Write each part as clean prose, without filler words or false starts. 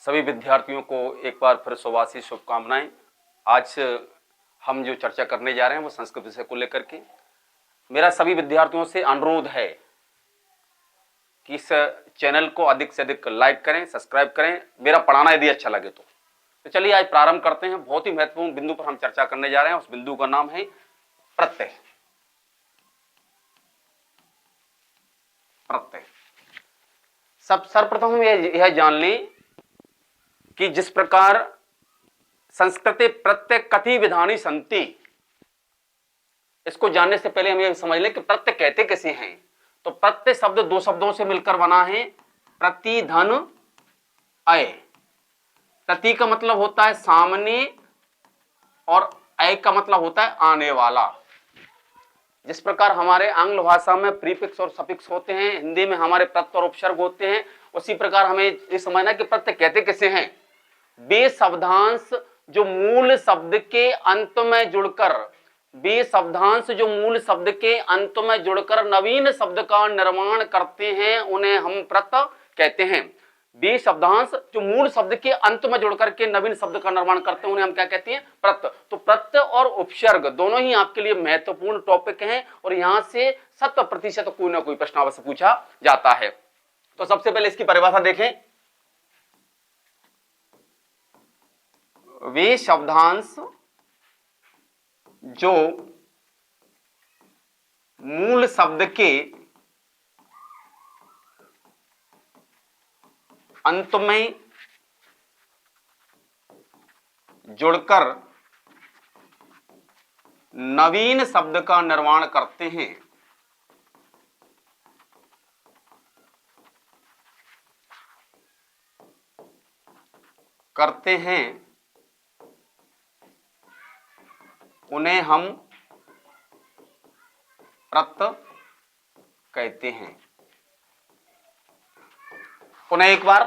सभी विद्यार्थियों को एक बार फिर शुभाशी शुभकामनाएं। आज हम जो चर्चा करने जा रहे हैं वो संस्कृत विषय को लेकर के। मेरा सभी विद्यार्थियों से अनुरोध है कि इस चैनल को अधिक से अधिक लाइक करें, सब्सक्राइब करें, मेरा पढ़ाना यदि अच्छा लगे तो चलिए आज प्रारंभ करते हैं। बहुत ही महत्वपूर्ण बिंदु पर हम चर्चा करने जा रहे हैं। उस बिंदु का नाम है प्रत्यय। प्रत्यय सर्वप्रथम हम यह जान लें कि जिस प्रकार संस्कृते प्रत्यय कथि विधानी संति, इसको जानने से पहले हम यह समझ लें कि प्रत्यय कहते कैसे हैं। तो प्रत्यय शब्द दो शब्दों से मिलकर बना है, प्रति धन अय। प्रति का मतलब होता है सामने और अय का मतलब होता है आने वाला। जिस प्रकार हमारे आंग्ल भाषा में प्रीफिक्स और सफिक्स होते हैं, हिंदी में हमारे प्रत्यय और उपसर्ग होते हैं, उसी प्रकार हमें ये समझना कि प्रत्यय कहते कैसे हैं। वे शब्दांश जो मूल शब्द के अंत में जुड़कर नवीन शब्द का निर्माण करते हैं, उन्हें हम प्रत्यय कहते हैं। वे शब्दांश जो मूल शब्द के अंत में जुड़कर के नवीन शब्द का निर्माण करते हैं, उन्हें हम क्या कहते हैं? प्रत्यय। तो प्रत्यय और उपसर्ग दोनों ही आपके लिए महत्वपूर्ण टॉपिक हैं और यहां से 100% कोई ना कोई प्रश्न अवश्य पूछा जाता है। तो सबसे पहले इसकी परिभाषा देखें। वे शब्दांश जो मूल शब्द के अंत में जुड़कर नवीन शब्द का निर्माण करते हैं उन्हें हम प्रत्यय कहते हैं। पुनः एक बार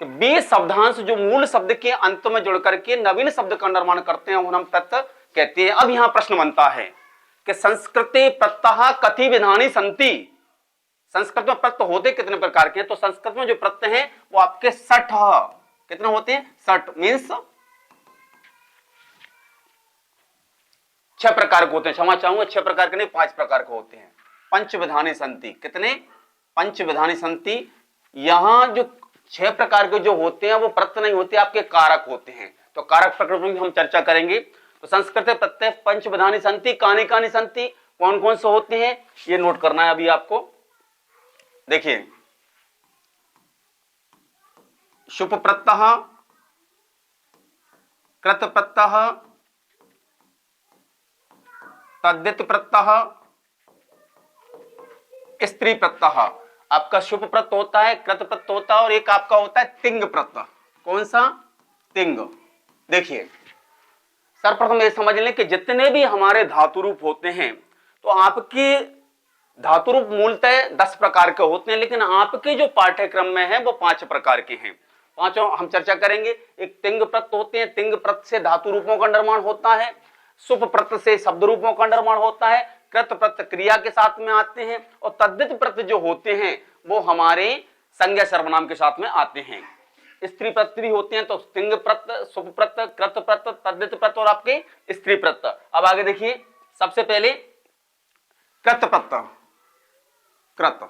कि वे शब्दांश जो मूल शब्द के अंत में जुड़कर के नवीन शब्द का निर्माण करते हैं, उन्हें हम प्रत्यय कहते हैं। अब यहां प्रश्न बनता है कि संस्कृते प्रत्यय कथि विधानी संति। संस्कृत में प्रत्यय होते कितने प्रकार के हैं? तो संस्कृत में जो प्रत्यय हैं वो आपके 60 कितने होते हैं? 60 मीन्स 6 प्रकार के होते हैं। क्षमा चाहूंगा, 6 प्रकार के नहीं, 5 प्रकार के होते हैं। पंचविधानी संति। कितने? पंचविधानी संति। यहां जो 6 प्रकार के जो होते हैं वो प्रत्यय नहीं होते, आपके कारक होते हैं। तो कारक प्रकृति की हम चर्चा करेंगे। तो संस्कृत प्रत्यय पंचविधानी संति। कानि कानि संति, कौन कौन से होते हैं ये नोट करना है अभी आपको। देखिए, शुभ प्रत्यय, कृत प्रत्यय, तद्धित प्रत्यय, स्त्री प्रत्यय। आपका शुभ प्रत्यय होता है, कृत प्रत्यय होता है और एक आपका होता है तिंग प्रत्यय। कौन सा? तिंग। देखिए, सर्वप्रथम ये समझ लें कि जितने भी हमारे धातु रूप होते हैं तो आपके धातु रूप मूलतः 10 प्रकार के होते हैं, लेकिन आपके जो पाठ्यक्रम में है वो 5 प्रकार के हैं। पांचों हम चर्चा करेंगे। एक तिंग प्रत्यय होते हैं, तिंग प्रत्यय से धातु रूपों का निर्माण होता है, सुप प्रत्यय से शब्द रूपों का निर्माण होता है, कृत प्रत्यय क्रिया के साथ में आते हैं और तद्धित प्रत्यय जो होते हैं वो हमारे संज्ञा सर्वनाम के साथ में आते हैं। स्त्री प्रत्यय होते हैं, तो तिंग प्रत्यय, सुप प्रत्यय, कृत प्रत्यय, तद्धित प्रत्यय और आपके स्त्री प्रत्यय। अब आगे देखिए, सबसे पहले कृत प्रत्यय। कृत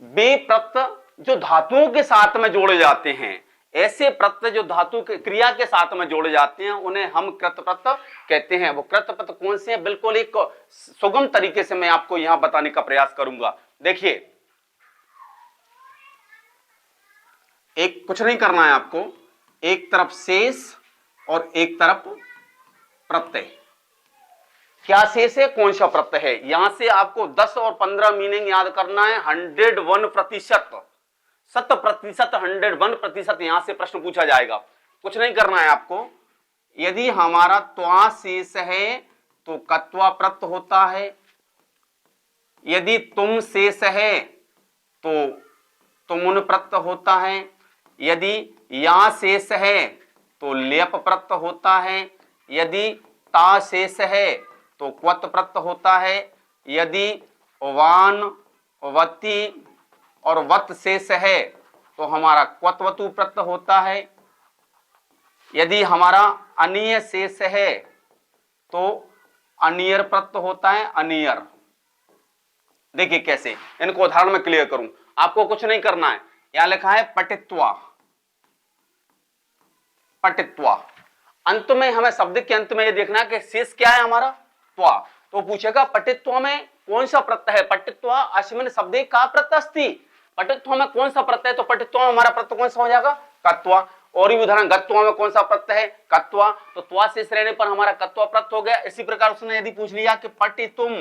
वे प्रत्यय जो धातुओं के साथ में जोड़े जाते हैं, ऐसे प्रत्यय जो धातु के क्रिया के साथ में जोड़े जाते हैं उन्हें हम कृत प्रत्यय कहते हैं। वो कृत प्रत्यय कौन से हैं? बिल्कुल एक सुगम तरीके से मैं आपको यहां बताने का प्रयास करूंगा। देखिए, एक कुछ नहीं करना है आपको, एक तरफ शेष और एक तरफ प्रत्यय। क्या शेष है, कौन सा प्रत्यय है? यहां से आपको 10 और 15 मीनिंग याद करना है। 101%, 100%, 101% यहां से प्रश्न पूछा जाएगा। कुछ नहीं करना है आपको। यदि हमारा त्वा शेष है तो कत्वा प्रत्यय होता है, यदि तुम शेष है तो तुमुन प्रत्यय होता है, यदि या शेष है तो लेप प्रत्यय होता है, यदि ता शेष है तो क्वत प्रत्यय होता है, यदि वान वती और वत शेष है तो हमारा क्वत्वतु प्रत्यय होता है। यदि हमारा अनीय शेष है तो अनियर प्रत्यय होता है, अनियर। देखिए कैसे, इनको उदाहरण में क्लियर करूं, आपको कुछ नहीं करना है। यहां लिखा है पठित्वा, पठित्वा। अंत में हमें शब्द के अंत में ये देखना है कि शेष क्या है हमारा, त्वा। तो पूछेगा पठित्वा में कौन सा प्रत्यय है, पठित्वा अस्मिन् शब्दे का प्रत्यय अस्ति। पठित्वा में कौन सा प्रत्यय है, तो पठित्वा में हमारा प्रत्यय कौन सा हो जाएगा, कत्वा। और भी उदाहरण, गत्वा में कौन सा प्रत्यय है, कत्वा, तो त्वा शेष रहने पर हमारा कत्वा प्रत्यय हो गया। इसी प्रकार उसने यदि पूछ लिया कि पठितुम,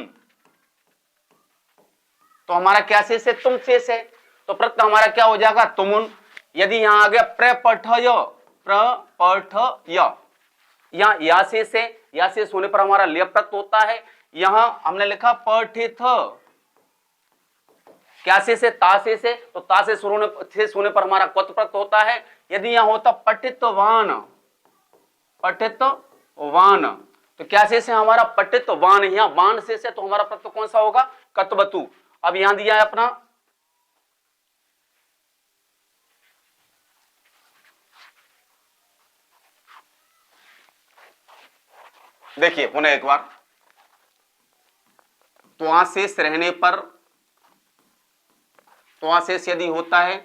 तो हमारा क्या शेष है, तुम शेष है, तो प्रत्यय हमारा क्या हो जाएगा, तुमुन। यदि यहां आ गया प्रपठय, प्रपठय, यहां या शेष है, या शेष होने पर हमारा लिय प्रत्यय होता है। यहां हमने लिखा पठित, क्या शेष है, ता शेष है, तो ता शेष होने पर हमारा क्वत प्रत्यय होता है। यदि यहां होता पठितवान, पठितवान, तो क्या शेष है हमारा, पठितवान। यहां वान शेष है, तो हमारा प्रत्यय कौन सा होगा, कत्वतु। अब यहां दिया है अपना देखिए पुनः एक बार, त्वा शेष रहने पर, त्वा शेष यदि होता है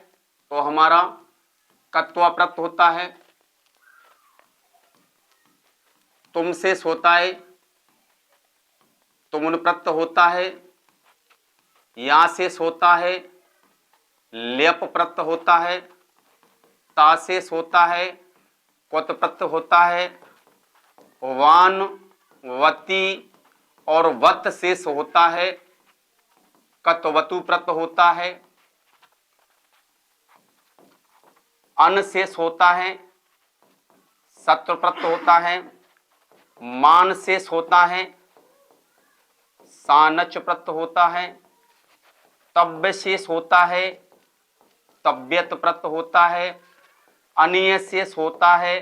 तो हमारा कत्वा प्रत्यय होता है। तुम शेष होता है, तुमुन प्रत्यय होता है। या शेष होता है, लेप प्रत्यय होता है। ता शेष होता है, क्वत प्रत्यय होता है। वान, वती और वत शेष होता है, कत्वतु प्रत्यय होता है। अन शेष होता है, सत्व प्रत्यय होता है। मान शेष होता है, सानच प्रत्यय होता है। तव्य शेष होता है, तव्यत प्रत्यय होता है। अनिय शेष होता है,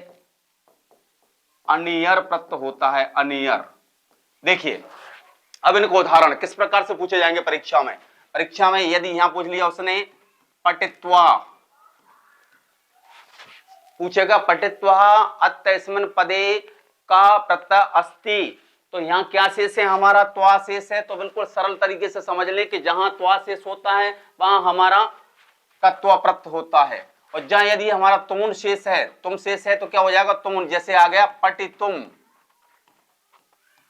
अनियर प्रत्यय होता है, अनियर। देखिए अब इनको उदाहरण किस प्रकार से पूछे जाएंगे परीक्षा में। परीक्षा में यदि यहां पूछ लिया उसने पठित्वा, पूछेगा पठित्वा अत्यस्मिन् पदे का प्रत्यय अस्ति, तो यहां क्या शेष है हमारा, त्वा शेष है। तो बिल्कुल सरल तरीके से समझ ले कि जहां त्वा शेष होता है वहां हमारा कत्वा प्रत्यय होता है। और जहां यदि हमारा तुमुन शेष है, तुम शेष है, तो क्या हो जाएगा, तुमुन। जैसे आ गया पठितुम,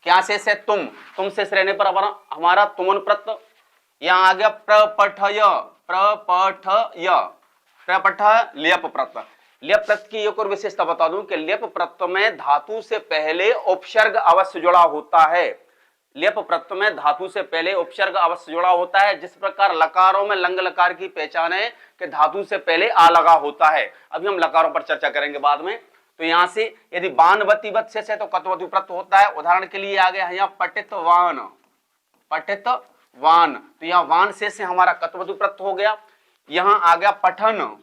क्या शेष है, तुम शेष रहने पर हमारा तुमुन प्रत्यय। यहां आ गया प्रपठय, प्रपठय, प्रपठ लेप प्रत्यय। लेप प्रत्यय की एक और विशेषता बता दूं कि लेप प्रत्यय में धातु से पहले उपसर्ग अवश्य जुड़ा होता है। लेप प्रत्यय में धातु से पहले उपसर्ग अवश्य जुड़ा होता है। जिस प्रकार लकारों में लंग लकार की पहचान है कि धातु से पहले आ लगा होता है। अभी हम लकारों पर चर्चा करेंगे बाद में। तो यहां से यदि बानवती वत शेष है तो कत्वतु प्रत्यय होता है। उदाहरण के लिए आ गया यहाँ पठितवान, पठितवान, तो यहाँ वान शेष से हमारा कत्वतु प्रत्यय हो गया। यहां आ गया पठन,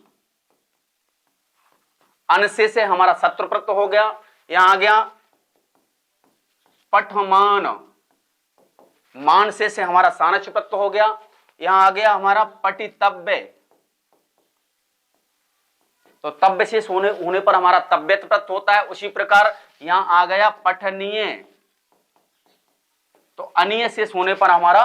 अन शेष से हमारा सत्र प्रत्यय हो गया। यहां आ गया पठमान, मान से हमारा सानच प्रत्यय हो गया। यहां आ गया हमारा पठितव्य, तो तव्य शेष होने पर हमारा तव्यत प्रत्यय होता है। उसी प्रकार यहां आ गया पठनीय, तो अनीय शेष होने पर हमारा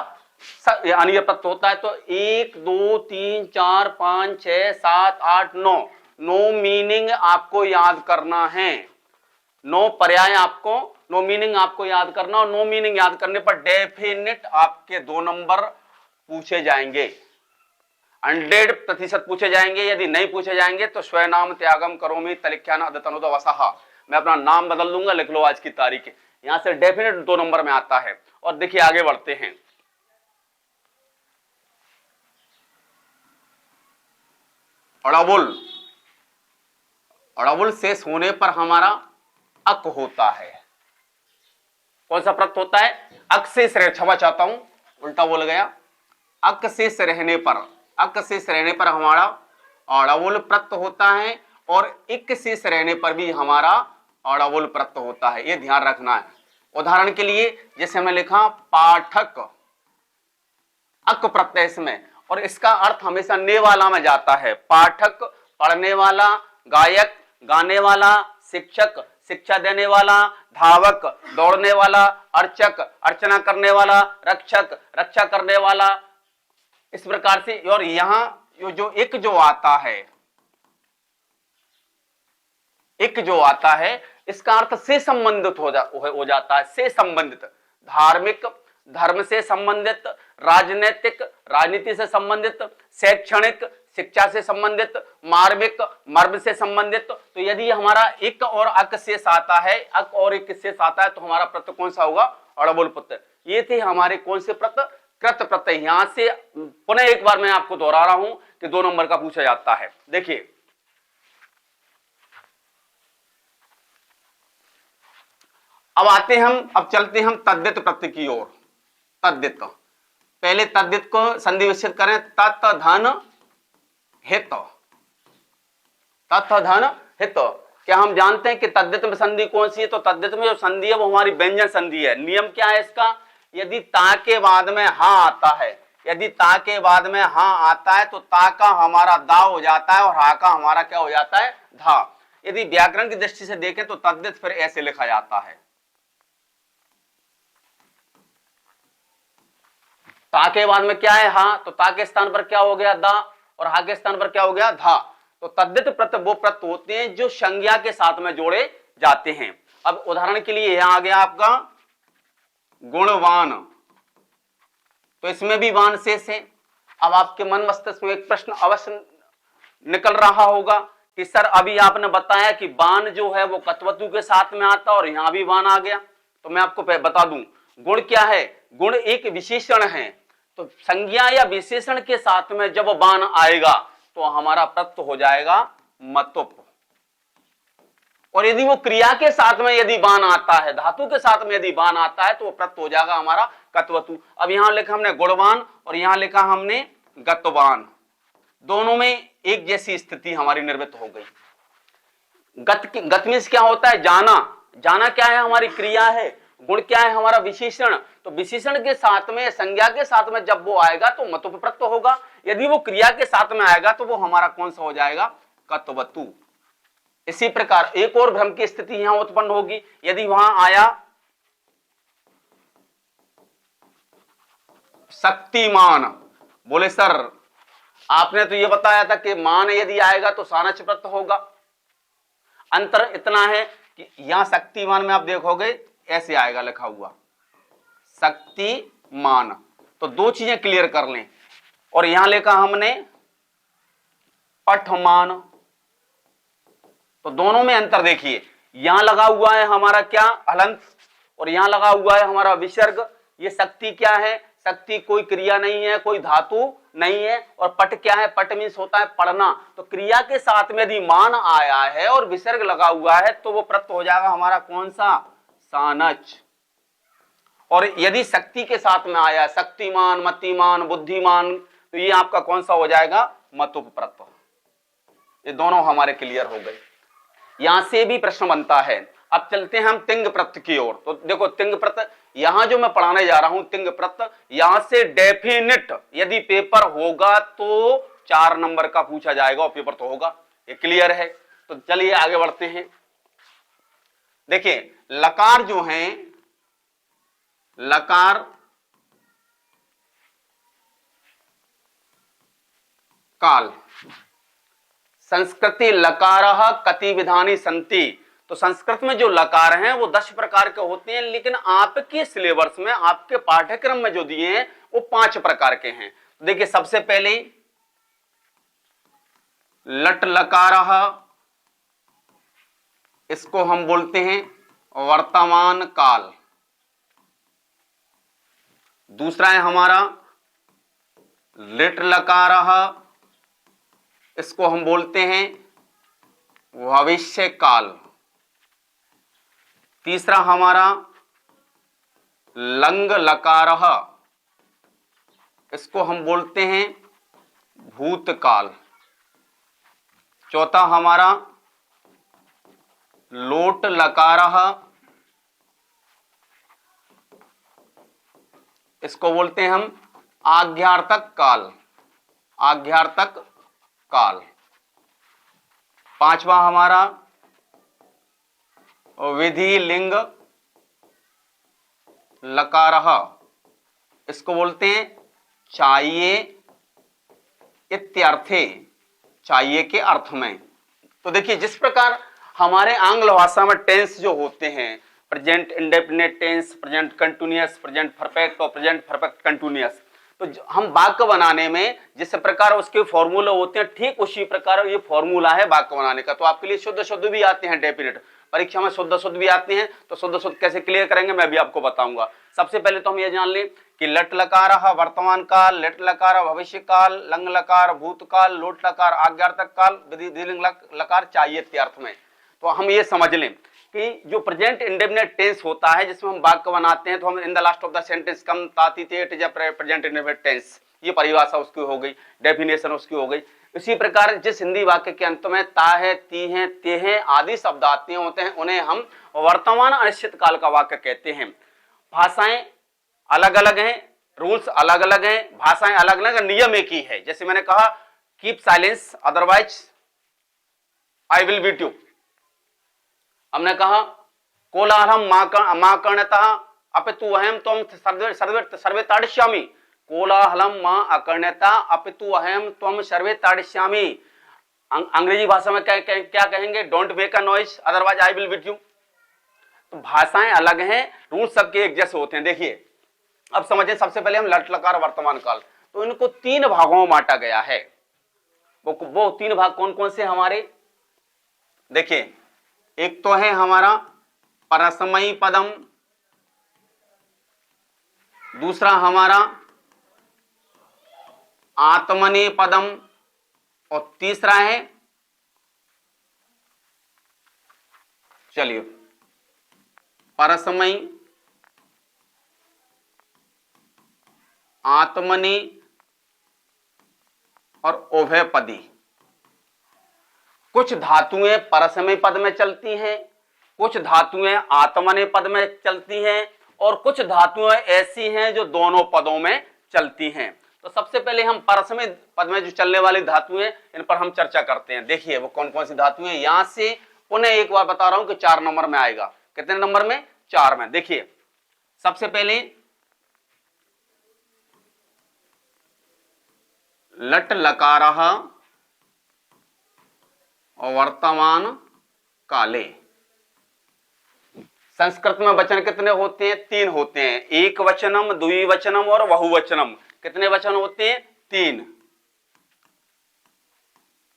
अनीय प्रत्यय होता है। तो 1 2 3 4 5 6 7 8 9, 9 मीनिंग आपको याद करना है। 9 पर्याय आपको, 9 मीनिंग आपको याद करना। और 9 मीनिंग याद करने पर डेफिनेट आपके 2 नंबर पूछे जाएंगे, 100% पूछे जाएंगे। यदि नहीं पूछे जाएंगे तो स्वनाम त्यागम करोमि तलिख्यान अदतनुदवसहा, मैं अपना नाम बदल दूंगा, लिख लो आज की तारीख। यहां से डेफिनेट 2 नंबर में आता है। और देखिए आगे बढ़ते हैं। अड़बुल, अड़बुल शेष होने पर हमारा अक होता है। कौन सा प्रत्यय होता है, अक शेष रहे, क्षमा चाहता हूं उल्टा बोल गया। अक शेष रहने पर, अक शेष रहने पर हमारा अड़बुल प्रत्यय होता है। और इक शेष रहने पर भी हमारा अड़बुल प्रत्यय होता है, ये ध्यान रखना है। उदाहरण के लिए जैसे हमने लिखा पाठक, अक प्रत्यय इसमें, और इसका अर्थ हमेशा ने वाला में जाता है। पाठक पढ़ने वाला, गायक गाने वाला, शिक्षक शिक्षा देने वाला, धावक दौड़ने वाला, अर्चक अर्चना करने वाला, रक्षक रक्षा करने वाला, इस प्रकार से। और यहां जो एक जो आता है, एक जो आता है, इसका अर्थ से संबंधित हो जाता है, से संबंधित। धार्मिक धर्म से संबंधित, राजनीतिक राजनीति से संबंधित, शैक्षणिक शिक्षा से संबंधित, मार्मिक मर्म से संबंधित। तो यदि हमारा एक और अक शेष आता है, अक और एक शेष आता है, तो हमारा प्रत्यय कौन सा होगा? अड़बुल प्रत्यय। ये थे हमारे कौन से प्रत्यय? कृत प्रत्यय। यहां से पुनः एक बार मैं आपको दोहरा रहा हूं कि 2 नंबर का पूछा जाता है। देखिए, अब आते हम, अब चलते हम तद्धित प्रत्यय की ओर। तद्धित, पहले तद्धित को संधि विच्छेद करें। तत् धन हित, तत् धन हित। क्या हम जानते हैं कि तद्धित में संधि कौन सी है? तो तद्धित में जो संधि है वो हमारी व्यंजन संधि है। नियम क्या है इसका? यदि ता के बाद में हा आता है, यदि ता के बाद में हा आता है, तो ता का हमारा दा हो जाता है और हा का हमारा क्या हो जाता है? धा। यदि व्याकरण की दृष्टि से देखें तो तद्धित फिर ऐसे लिखा जाता है, ता के बाद में क्या है? हा, तो ता के स्थान पर क्या हो गया? दा, और हा के स्थान पर क्या हो गया? धा। तो तद्धित प्रत्यय वो प्रत्यय होते हैं जो संज्ञा के साथ में जोड़े जाते हैं। अब उदाहरण के लिए यहां आ गया आपका गुणवान, तो इसमें भी वान शेष है। अब आपके मन मस्तिष्क में एक प्रश्न अवश्य निकल रहा होगा कि सर अभी आपने बताया कि बान जो है वो कत्वतु के साथ में आता और यहां भी बान आ गया। तो मैं आपको बता दूं, गुण क्या है? गुण एक विशेषण है। तो संज्ञा या विशेषण के साथ में जब बान आएगा तो हमारा प्रत्यय हो जाएगा मतुप। और यदि वो क्रिया के साथ में यदि बान आता है, धातु के साथ में यदि बान आता है, तो वो प्रत्यय हो जाएगा हमारा कत्वतु। अब यहां लिखा हमने गुणवान और यहां लिखा हमने गतवान, दोनों में एक जैसी स्थिति हमारी निर्मित हो गई। गत में क्या होता है? जाना। जाना क्या है? हमारी क्रिया है। गुण क्या है? हमारा विशेषण। तो विशेषण के साथ में, संज्ञा के साथ में जब वो आएगा तो मतुप प्रत्यय होगा। यदि वो क्रिया के साथ में आएगा तो वो हमारा कौन सा हो जाएगा? कत्वतु। इसी प्रकार एक और भ्रम की स्थिति यहां उत्पन्न होगी। यदि वहां आया शक्तिमान, बोले सर आपने तो ये बताया था कि मान यदि आएगा तो सानच प्रत्यय होगा। अंतर इतना है कि यहां शक्तिमान में आप देखोगे ऐसे आएगा लिखा हुआ शक्तिमान। तो 2 चीजें क्लियर कर लें। और यहां लिखा हमने पठमान, तो दोनों में अंतर देखिए। यहां लगा हुआ है हमारा क्या? हलंत, और यहां लगा हुआ है हमारा विसर्ग। ये शक्ति क्या है? शक्ति कोई क्रिया नहीं है, कोई धातु नहीं है। और पट क्या है? पट मीन्स होता है पढ़ना। तो क्रिया के साथ में यदि मान आया है और विसर्ग लगा हुआ है तो वो प्रत्यय हो जाएगा हमारा कौन सा? सानच। और यदि शक्ति के साथ में आया शक्तिमान, मतिमान, बुद्धिमान, तो ये आपका कौन सा हो जाएगा? मतुप प्रत्यय। ये दोनों हमारे क्लियर हो गए। यहां से भी प्रश्न बनता है। अब चलते हैं हम तिंग प्रत्यय की ओर। तो देखो तिंग प्रत्यय यहां जो मैं पढ़ाने जा रहा हूं, तिंग प्रत्यय, यहां से डेफिनिट यदि पेपर होगा तो 4 नंबर का पूछा जाएगा और पेपर तो होगा, ये क्लियर है। तो चलिए आगे बढ़ते हैं। देखिए लकार जो है, लकार काल, संस्कृति लकारः कति विधानि सन्ति। तो संस्कृत में जो लकार हैं वो 10 प्रकार के होते हैं, लेकिन आपके सिलेबस में, आपके पाठ्यक्रम में जो दिए हैं वो 5 प्रकार के हैं। देखिए सबसे पहले लट लकारः, इसको हम बोलते हैं वर्तमान काल। दूसरा है हमारा लिट लकारः, इसको हम बोलते हैं भविष्य काल। तीसरा हमारा लंग लकारः, इसको हम बोलते हैं भूतकाल। चौथा हमारा लोट लकारः, इसको बोलते हैं हम आज्ञार्थक काल। आज्ञार्थक काल। पांचवा हमारा विधि लिंग लकारः, इसको बोलते हैं चाहिए इत्यर्थे, चाहिए के अर्थ में। तो देखिए जिस प्रकार हमारे आंग्ल भाषा में टेंस जो होते हैं, present indefinite tense, present continuous, present perfect और प्रेजेंट परफेक्ट कंटिन्यूअस, तो हम वाक्य बनाने में जिस प्रकार उसके फॉर्मूले होते हैं, ठीक उसी प्रकार ये फॉर्मूला है वाक्य बनाने का। तो आपके लिए शुद्ध शुद्ध भी आते हैं, डेफिनेट परीक्षा में शुद्ध शुद्ध भी आते हैं। तो शुद्ध शुद्ध कैसे क्लियर करेंगे मैं भी आपको बताऊंगा। सबसे पहले तो हम ये जान लें कि लट लकार वर्तमान काल, लेट लकार भविष्य काल, लंग लकार भूतकाल, लोट लकार आज्ञार्थक काल, विधि लिंग लकार चाहिए अर्थ में। तो हम ये समझ लें कि जो प्रेजेंट इंडेफिनिट टेंस होता है जिसमें हम वाक्य बनाते हैं, तो हम in the last of the sentence कम ताती तेट या प्रेजेंट इंडेफिनिट टेंस, ये परिभाषा उसकी हो गई, डेफिनेशन उसकी हो गई। इसी प्रकार जिस हिंदी वाक्य के अंत में ता है, ती है, ते है आदि शब्द आते होते हैं, उन्हें हम वर्तमान अनिश्चित काल का वाक्य कहते हैं। भाषाएं अलग अलग हैं, रूल्स अलग अलग हैं, भाषाएं अलग अलग, नियम एक ही है। जैसे मैंने कहा keep silence otherwise I will beat you. हमने कहा कोलाहलम मां कर्णतः अपितु अहम त्वं सर्वे ताड़िष्यामि, कोलाहलम मां अकर्ण्यता अपितु अहम त्वं सर्वे ताड़िष्यामि। अंग्रेजी भाषा में क्या कहेंगे, don't make a noise otherwise I will beat you. तो भाषाएं अलग हैं, रूल सबके एक जैसे होते हैं। देखिए अब समझें, सबसे पहले हम लट लकार वर्तमान काल, तो इनको तीन भागों में बांटा गया है। वो तीन भाग कौन कौन से हमारे, देखिए एक तो है हमारा परस्मयी पदम, दूसरा हमारा आत्मने पदम, और तीसरा है, चलिए परस्मयी, आत्मने और उभयपदी। कुछ धातुएं परस्मयी पद में चलती हैं, कुछ धातुएं आत्मने पद में चलती हैं, और कुछ धातुएं ऐसी हैं जो दोनों पदों में चलती हैं। तो सबसे पहले हम परस्मयी पद में जो चलने वाली धातुएं, इन पर हम चर्चा करते हैं। देखिए वो कौन कौन सी धातुएं, यहां से पुनः एक बार बता रहा हूं कि 4 नंबर में आएगा। कितने नंबर में, 4 में। देखिए सबसे पहले लट लकारः वर्तमान काले। संस्कृत में वचन कितने होते हैं, 3 होते हैं, एक वचनम, द्विवचनम और बहुवचनम। कितने वचन होते हैं, 3।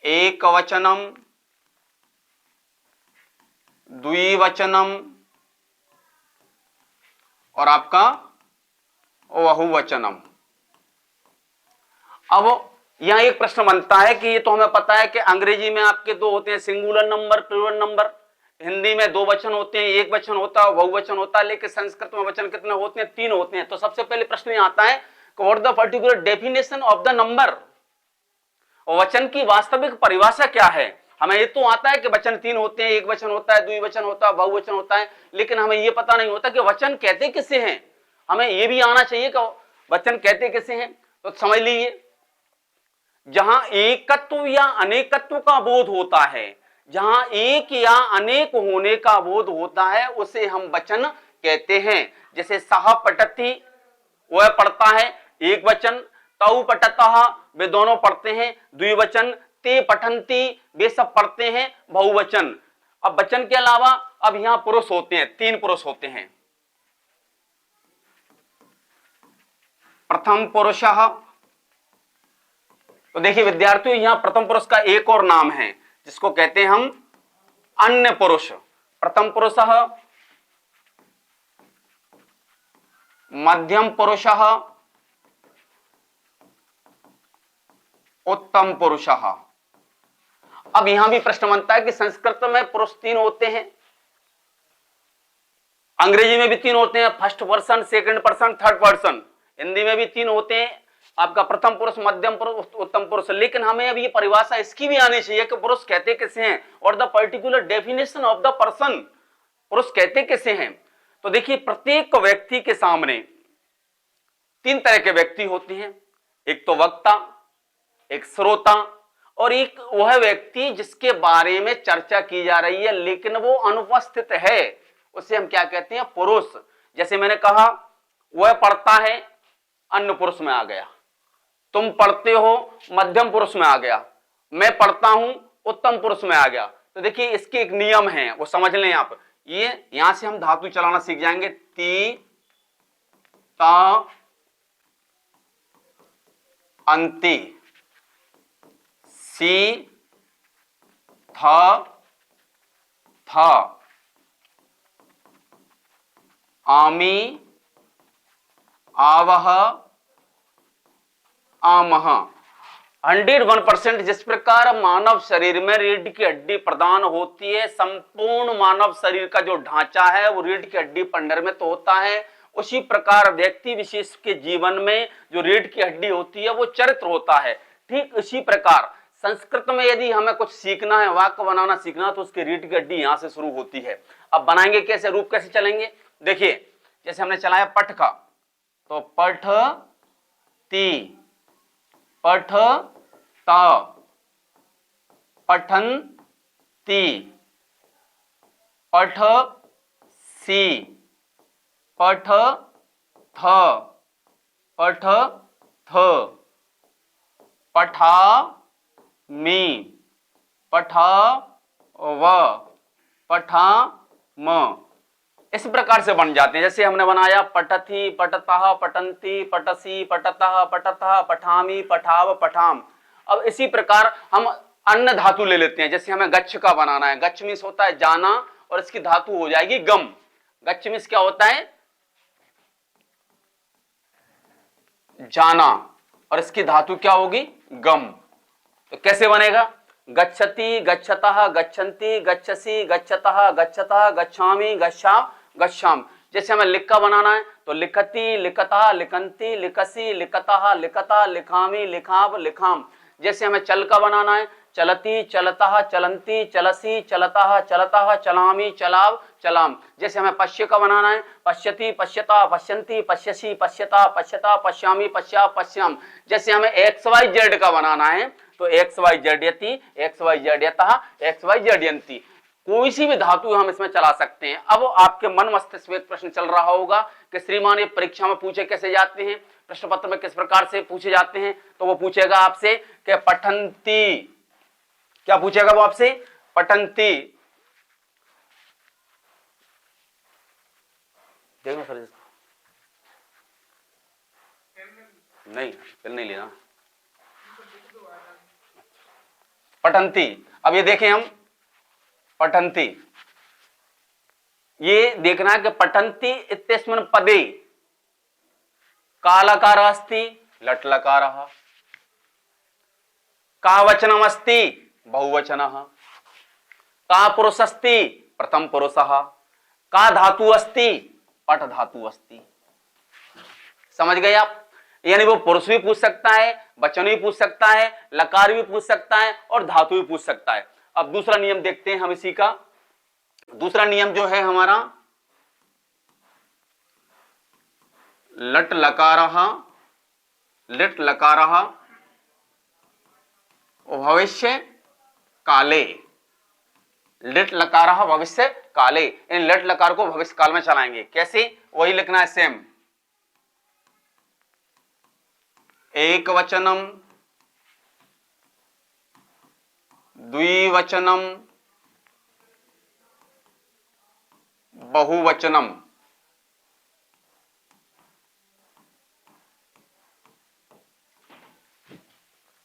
एक वचनम, द्विवचनम और आपका बहुवचनम। अब यहां एक प्रश्न बनता है कि ये तो हमें पता है कि अंग्रेजी में आपके 2 होते हैं, singular number, plural number. Hindi में 2 वचन होते हैं, एक वचन होता है, बहुवचन होता है, लेकिन संस्कृत में वचन कितने होते हैं, 3 होते हैं। तो सबसे पहले प्रश्न ये आता है कि what the particular definition of the number, वचन की वास्तविक परिभाषा क्या है। हमें ये तो आता है कि वचन 3 होते हैं, एक वचन होता है, द्विवचन होता है, बहुवचन होता है, लेकिन हमें ये पता नहीं होता कि वचन कहते किसे हैं। हमें ये भी आना चाहिए कि वचन कहते किसे हैं। तो समझ लीजिए, जहां एकत्व या अनेकत्व का बोध होता है, जहां एक या अनेक होने का बोध होता है, उसे हम वचन कहते हैं। जैसे सह पठति, वह पढ़ता है, एक वचन, तौ पठतः, वे दोनों पढ़ते हैं, द्विवचन, ते पठन्ति, वे सब पढ़ते हैं, बहुवचन। अब वचन के अलावा अब यहां पुरुष होते हैं, 3 पुरुष होते हैं। प्रथम पुरुषः, तो देखिए विद्यार्थियों, यहां प्रथम पुरुष का एक और नाम है जिसको कहते हैं हम अन्य पुरुष। प्रथम पुरुषः, मध्यम पुरुषः, उत्तम पुरुषः। अब यहां भी प्रश्न बनता है कि संस्कृत में पुरुष 3 होते हैं, अंग्रेजी में भी 3 होते हैं, first person, second person, third person. Hindi में भी 3 होते हैं, आपका प्रथम पुरुष, मध्यम पुरुष, उत्तम पुरुष। लेकिन हमें अब ये परिभाषा इसकी भी आनी चाहिए कि पुरुष कहते किसे हैं, और the particular definition of the person, पुरुष कहते किसे हैं। तो देखिए प्रत्येक व्यक्ति के सामने 3 तरह के व्यक्ति होते हैं, एक तो वक्ता, एक श्रोता और एक वह व्यक्ति जिसके बारे में चर्चा की जा रही है लेकिन वो अनुपस्थित है, उसे हम क्या कहते हैं? पुरुष। जैसे मैंने कहा वह पढ़ता है, अन्य पुरुष में आ गया। तुम पढ़ते हो, मध्यम पुरुष में आ गया। मैं पढ़ता हूं, उत्तम पुरुष में आ गया। तो देखिए इसके एक नियम है, वो समझ लें आप। ये यहां से हम धातु चलाना सीख जाएंगे। ती, ता, अंति, सी, थ, आमी, आवह, आमह। 101% जिस प्रकार मानव शरीर में रीढ़ की हड्डी प्रदान होती है, संपूर्ण मानव शरीर का जो ढांचा है वो रीढ़ की हड्डी पर निर्मित होता है, उसी प्रकार व्यक्ति विशेष के जीवन में जो रीढ़ की हड्डी होती है वो चरित्र होता है। ठीक इसी प्रकार संस्कृत में यदि हमें कुछ सीखना है, वाक्य बनाना सीखना है, तो उसकी रीढ़ की हड्डी यहां से शुरू होती है। अब बनाएंगे कैसे, रूप कैसे चलेंगे? देखिए जैसे हमने चलाया पठ का, तो पठ ती, पठ ता, पठन ती, पठ सी, पठ थ, पठ थ, पठा मी, पठा व, पठा म। इस प्रकार से बन जाते हैं। जैसे हमने बनाया पठथी, पठतः, पठन्ति, पठसी, पठतः, पठतः, पठामी, पठाव, पठाम। अब इसी प्रकार हम अन्य धातु ले लेते हैं। जैसे हमें गच्छ का बनाना है, गच्छ मीन्स होता है जाना और इसकी धातु हो जाएगी गम। गच्छ मीन्स क्या होता है? जाना और इसकी धातु क्या होगी? गम। तो कैसे बनेगा? गच्छति, गच्छतः, गच्छन्ति, गच्छसि, गच्छतः, गच्छतः, गच्छामि, गच्छाम, गच्छाम। जैसे हमें लिख का बनाना है, तो लिखति, लिखतः, लिखन्ति, लिखसि, लिखतः, लिखता, लिखामि, लिखाव, लिखाम। जैसे हमें चल का बनाना है, चलती, चलतः, चलन्ति, चलसि, चलतः, चलतः, चलामि, चलाव, चलाम। जैसे हमें पश्य का बनाना है, पश्यति, पश्यता, पश्यन्ति, पश्यसि, पश्यता, पश्यता, पश्यामि, पश्या, पश्याम। जैसे हमें एक्स वाई जेड का बनाना है, तो एक्स वाई जेड यति, एक्स वाई जेड यतः, एक्स वाई जेड यन्ति। कोई सी भी धातु हम इसमें चला सकते हैं। अब आपके मन मस्तिष्क में एक प्रश्न चल रहा होगा कि श्रीमान ये परीक्षा में पूछे कैसे जाते हैं, प्रश्न पत्र में किस प्रकार से पूछे जाते हैं? तो वो पूछेगा आपसे कि पठन्ति, क्या पूछेगा वो आपसे? पठन्ति। देखो सर, नहीं फिर नहीं लेना। पठन्ति। अब ये देखें हम, पठन्ति, ये देखना है कि पठन्ति इत्यस्मिन् पदे का लकार अस्ति, लट लकारः, का वचनम् अस्ति, बहुवचनः, का पुरुषस्ति, प्रथम पुरुषः, का धातु अस्ति, पठ धातु अस्ति। समझ गए आप? यानी वो पुरुष भी पूछ सकता है, वचन भी पूछ सकता है, लकार भी पूछ सकता है और धातु भी पूछ सकता है। अब दूसरा नियम देखते हैं हम इसी का। दूसरा नियम जो है हमारा, लट लकारः, लिट लकारः भविष्य काले, लिट लकारः भविष्य काले। इन लिट लकार को भविष्य काल में चलाएंगे। कैसे? वही लिखना है सेम। एक वचनम, द्विवचनम, बहुवचनम।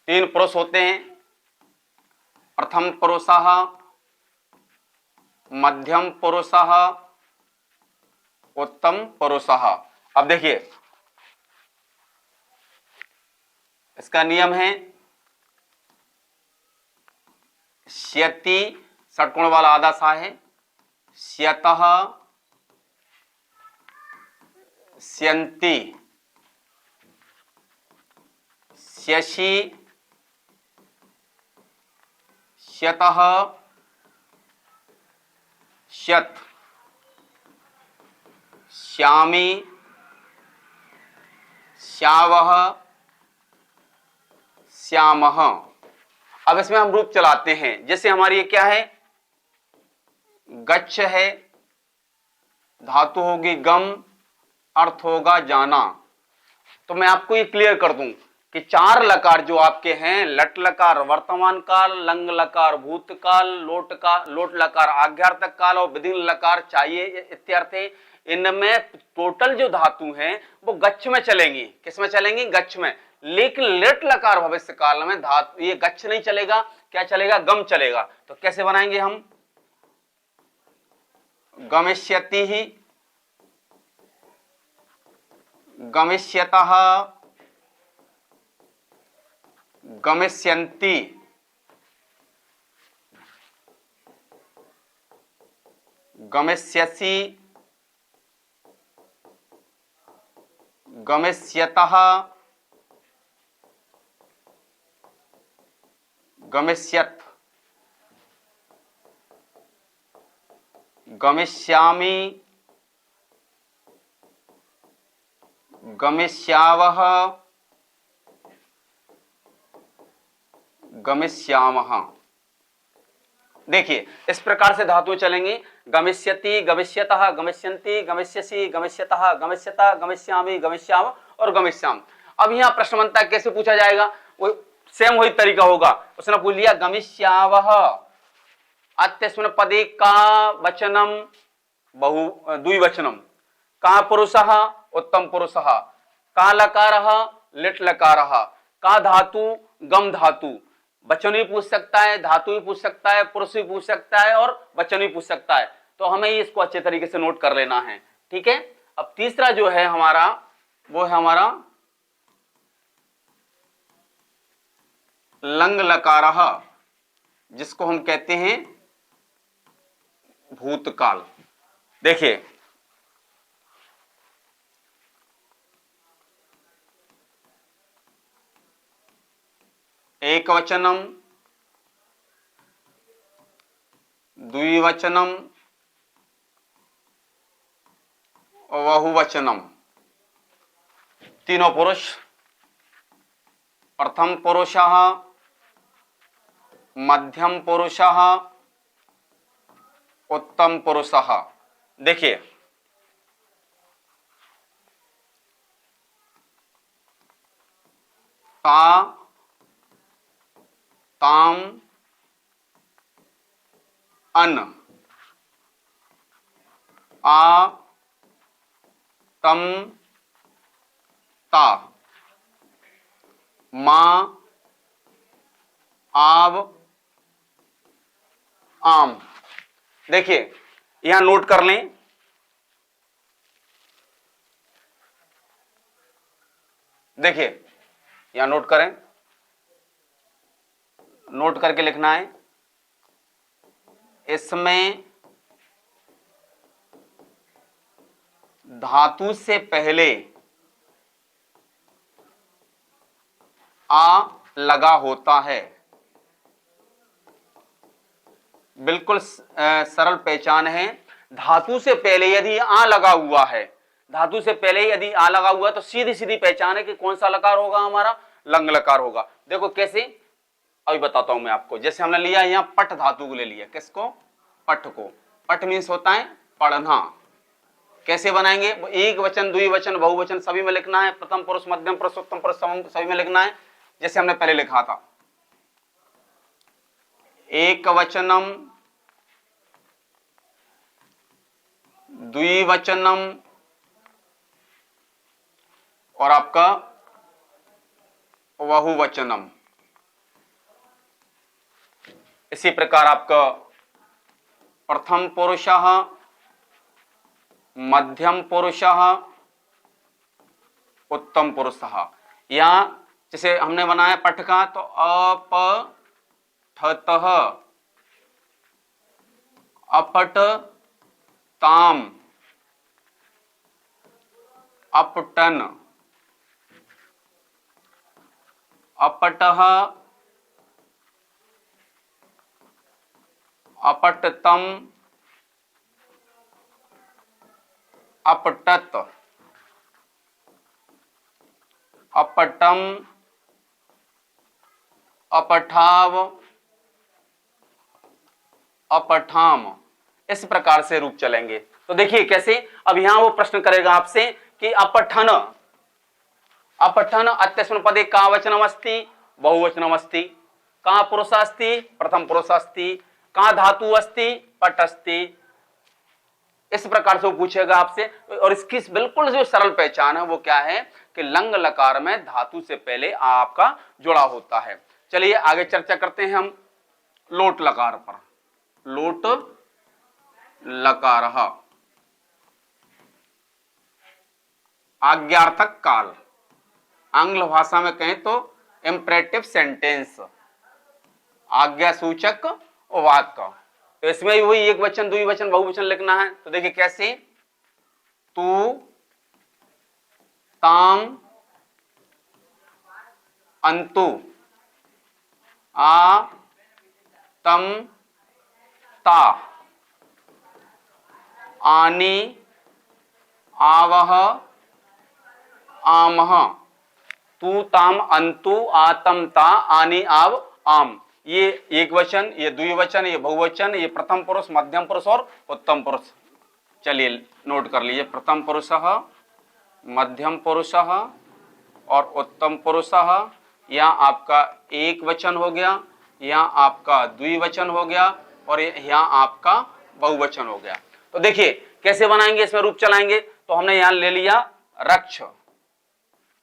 तीन पुरुष होते हैं, प्रथम पुरुषः, मध्यम पुरुषः, उत्तम पुरुषः। अब देखिए इसका नियम है, स्यति षटकोण वाला आधा सा है, स्यतः, स्यन्ति, स्यसि, स्यतः, स्यत्, श्यामि, स्यावः, श्यामः। अब इसमें हम रूप चलाते हैं, जैसे हमारी ये क्या है, गच्छ है, धातु होगी गम, अर्थ होगा जाना। तो मैं आपको ये क्लियर कर दूं कि चार लकार जो आपके हैं, लट लकार वर्तमान काल, लंग लकार भूतकाल, लोट लकार आज्ञार्थक काल और विधिन लकार चाहिए इत्यर्थ, इनमें टोटल जो धातु हैं वो गच्छ में चलेंगी। किस में चलेंगी? गच्छ में। लेकिन लेट लकार भविष्य काल में धातु ये गच्छ नहीं चलेगा, क्या चलेगा? गम चलेगा। तो कैसे बनाएंगे हम? गमिष्यति ही, गमिष्यतः, गमिष्यन्ति, गमिष्यसि, गमिष्यतः, गमिष्यत्, गमिष्यामि, गमिष्यावः, गमिष्यामः। देखिए इस प्रकार से धातुएं चलेंगी, गमिष्यति, गमिष्यतः, गमिष्यन्ति, गमिष्यसि, गमिष्यतः, गमिष्यता, गमिष्यामि, गमिष्याम और गमिष्याम। अब यहाँ प्रश्न बनता है कैसे पूछा जाएगा? वो सेम वही तरीका होगा। उसने पूछ लिया गमिष्यावः, अत्यस्मिन् पदे का वचनम बहु द्विवचनम, का पुरुषः उत्तम पुरुषः, का लकारः लिट लकारः, का धातु गम धातु। वचन भी पूछ सकता है, धातु भी पूछ सकता है, पुरुष भी पूछ सकता है और वचन भी पूछ सकता है। तो हमें इसको अच्छे तरीके से नोट कर लेना है, ठीक है। अब तीसरा जो है हमारा, वो है हमारा लंग लकारः, जिसको हम कहते हैं भूतकाल। देखिए एक वचनम, द्विवचनम और बहुवचनम, तीनों पुरुष। प्रथम पुरुषः, मध्यम पुरुषः, उत्तम पुरुषः। देखिए ता, ताम, अन, आ, तम, ता, मा, आव, आम। देखिए यहां नोट कर लें, देखिए यहां नोट करें, नोट करके लिखना है। इसमें धातु से पहले आ लगा होता है। बिल्कुल सरल पहचान है। धातु से पहले यदि आ लगा हुआ है, धातु से पहले यदि आ लगा हुआ है तो सीधी सीधी पहचान है कि कौन सा लकार होगा हमारा? लंग लकार होगा। देखो कैसे, अभी बताता हूं मैं आपको। जैसे हमने लिया यहां पट धातु को ले लिया, किसको? पट को। पट मीन्स होता है पढ़ना। कैसे बनाएंगे? एक वचन, द्विवचन, बहुवचन सभी में लिखना है। प्रथम पुरुष, मध्यम पुरुष, उत्तम पुरुष सभी में लिखना है, जैसे हमने पहले लिखा था। एक वचनम, द्विवचनम और आपका बहुवचनम। इसी प्रकार आपका प्रथम पुरुषः, मध्यम पुरुषः, उत्तम पुरुषः। यहां जैसे हमने बनाया पठ का, तो अपठतः, अपट ताम, अपटन, अपटः, अपटतम, अपटत, अपटम, अपठाव, अपठाम, इस प्रकार से रूप चलेंगे। तो देखिए कैसे, अब यहां वो प्रश्न करेगा आपसे कि अपठन, अपठन अत्यस्मिन् पदे का वचनम अस्ति, बहुवचनम अस्ति, का पुरुष अस्ति, प्रथम पुरुष अस्ति, का धातु अस्ति, पट अस्ति। इस प्रकार से वो पूछेगा आपसे। और इसकी बिल्कुल जो सरल पहचान है वो क्या है कि लंग लकार में धातु से पहले आपका जुड़ा होता है। चलिए आगे चर्चा करते हैं हम लोट लकार पर। लोट लकार, आज्ञार्थक काल, आंग्ल भाषा में कहें तो इंपरेटिव सेंटेंस, आज्ञा सूचक वाक्य। तो इसमें भी वही एक वचन, द्विवचन, बहुवचन लिखना है। तो देखिए कैसे, तू, ताम, अंतु, आ, तम, ता, आनी, आवह, आमह, तू, ताम, अंतु, आतम, ता, आनी, आव, आम। ये एक वचन, ये द्विवचन, ये बहुवचन, ये प्रथम पुरुष, मध्यम पुरुष और उत्तम पुरुष। चलिए नोट कर लीजिए, प्रथम पुरुष, मध्यम पुरुष और उत्तम पुरुष। यहाँ आपका एक वचन हो गया, यहाँ आपका द्विवचन हो गया और यहाँ आपका बहुवचन हो गया। तो देखिए कैसे बनाएंगे, इसमें रूप चलाएंगे। तो हमने यहाँ ले लिया रक्ष,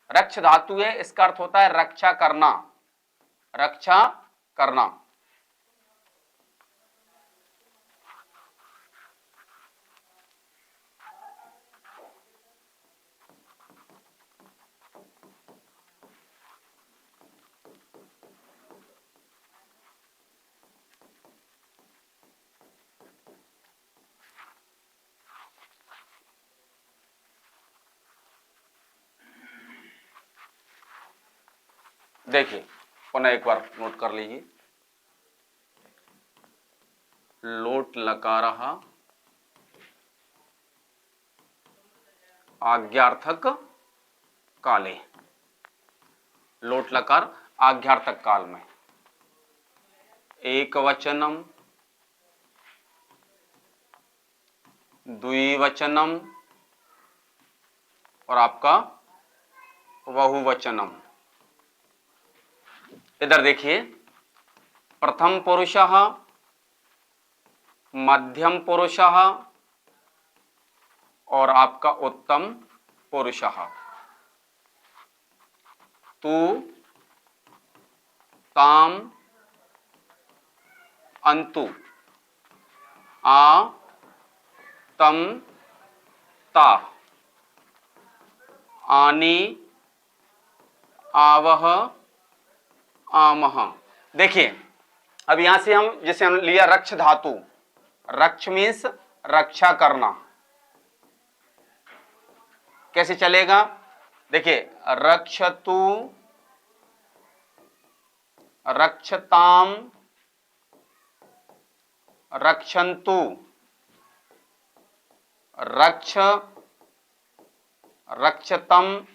रक्ष धातु है, इसका अर्थ होता है रक्षा करना, रक्षा करना। देखिए पुनः एक बार नोट कर लीजिए, लोट लकारः आज्ञार्थक काले, लोट लकार आज्ञार्थक काल में एक वचनम, द्विवचनम और आपका बहुवचनम। इधर देखिए, प्रथम पुरुषः, मध्यम पुरुषः और आपका उत्तम पुरुषः। तू, ताम, अंतु, आ, तम, ता, आनी, आवह, आमह। देखिए अब यहां से हम जैसे हम लिया रक्ष धातु, रक्ष मीन्स रक्षा करना। कैसे चलेगा, देखिए रक्षतु, रक्षताम, रक्षन्तु, रक्ष, रक्षतम,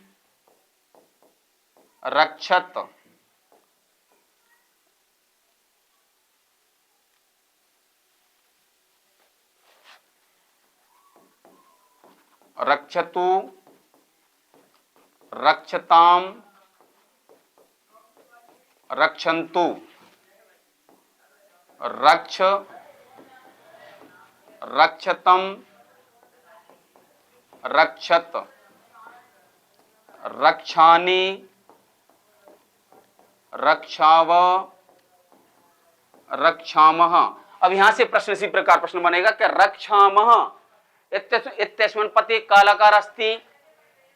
रक्षत, रक्षतु, रक्षताम, रक्षन्तु, रक्ष, रक्षतम, रक्षत, रक्षानि, रक्षाव, रक्षामः। अब यहां से प्रश्न इसी प्रकार प्रश्न बनेगा कि रक्षामः इत्यस्मिन् पदे का लकार अस्ति,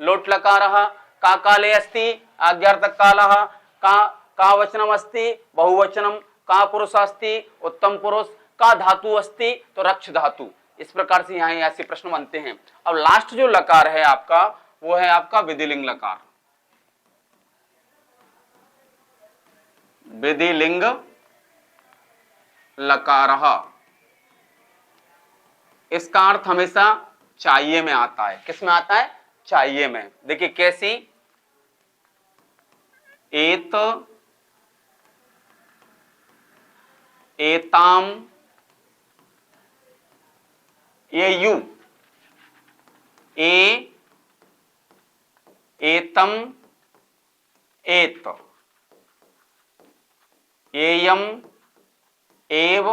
लोट लकारः, का काले अस्ति, आज्ञार्थक कालः, का वचनम अस्ति, बहुवचनम, का पुरुष अस्ति, उत्तम पुरुष, का धातु अस्ति, तो रक्ष धातु। इस प्रकार से यहाँ ऐसे प्रश्न बनते हैं। अब लास्ट जो लकार है आपका वो है आपका विधिलिंग लकार, विधिलिंग लकारः। इसका अर्थ हमेशा चाहिए में आता है। किस में आता है, चाहिए में। देखिए कैसी, एत एताम, ये यू, ए, एतम, एत, एयम, एव,